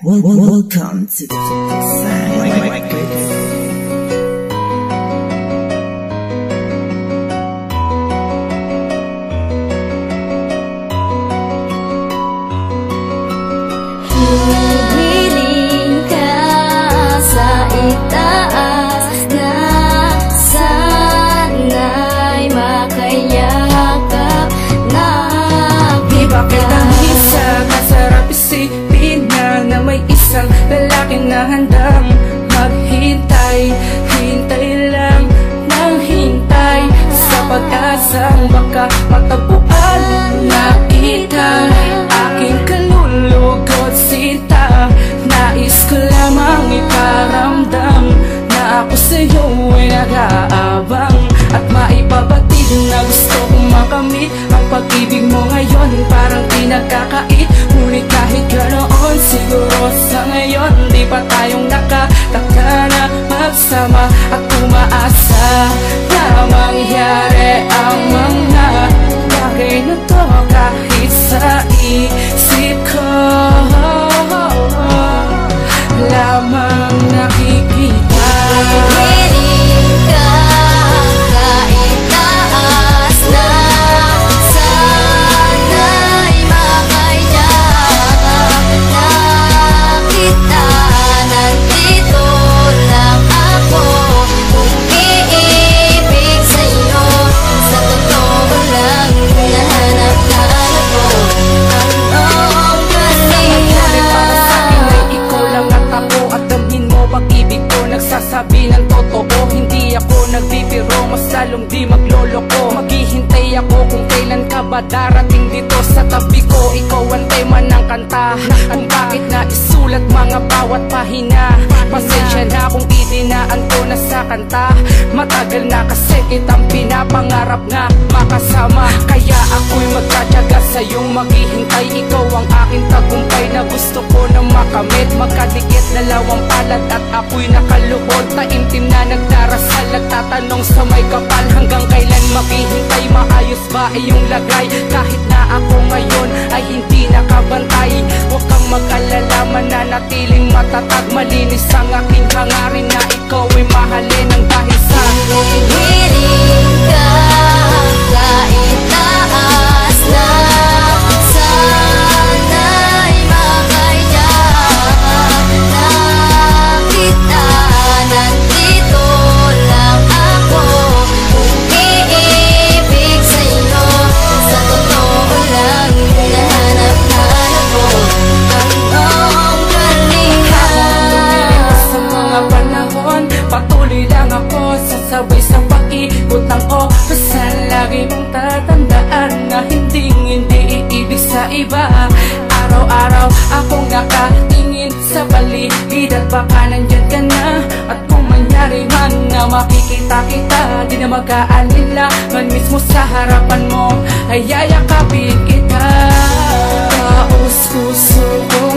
Welcome to the Sign Records. Humiling ka sa itaas na sana'y makayakap na di ba kitang isa, masarap isipin na may isang lalaki na handang maghintay. Hintay lang ng hintay sa pag-asang baka matagpuan na kita. Aking kalulugod sinta, nais ko lamang iparamdam na ako sa'yo ay nag-aabang at maipabatid na gusto kong makamit ang pag-ibig mo ngayon. Parang pinagkakait, ngunit kahit ganoon siguro sa ngayon di pa tayong nakataka na magsama at umaasa na mangyari ang mga bagay na to kahit sa isip ko lamang nakikita. Humiling ka sa itaas na sana'y makayakap na kita. Nandito lang ako kung iibig sa'yo. Sa totoo lang nahanap ko anong Ngunit para sa'kin ay ikaw lang at ako, at damhin mo pag-ibig ko. Nagsasabi ng totoo, hindi ako nagbibiro, mas lalong di magloloko. Maghihintay ako kung kailan ka ba darating dito sa tabi ko. Ikaw ang tema ng kanta, kung bakit na isulat mga bawat pahina. Pasensya na kung idinaan ko na sa kanta, matagal na kasi kitang pinapangarap nga makasama. Kaya ako'y magtatyaga sa'yong maghihintay. Ikaw ang aking tagumpay na gusto ko na makamit. Magkadikit dalawang palad at ako'y nakalubod. Taimtim na nagdarasal, nagtatanong sa may kapal, hanggang kailan maghihintay? Maayos ba iyong lagay? Kahit na ako ngayon ay hindi nakabantay, huwag kang mag-alala, mananatiling matatag. Malinis ang aking hangarin na ikaw ay mahalin ng dahil sa Humiling ka sa itaas na sana'y makayakap na kita. Nandito lang ako kung iibig sa'yo. Sa totoo lang nahanap ko anong kalinga. sa mga panahon, patuloy lang ako sasabay sa pag-ikot ng orasan. Lagi mong tatandaan na hindi iibig sa iba. Araw-araw akong nakatingin sa paligid at baka nandyan ka na. At kung mangyari man na makikita kita, di na mag-aalinlangan, mismo sa harapan mo ay yayakapin kita. Taos puso ko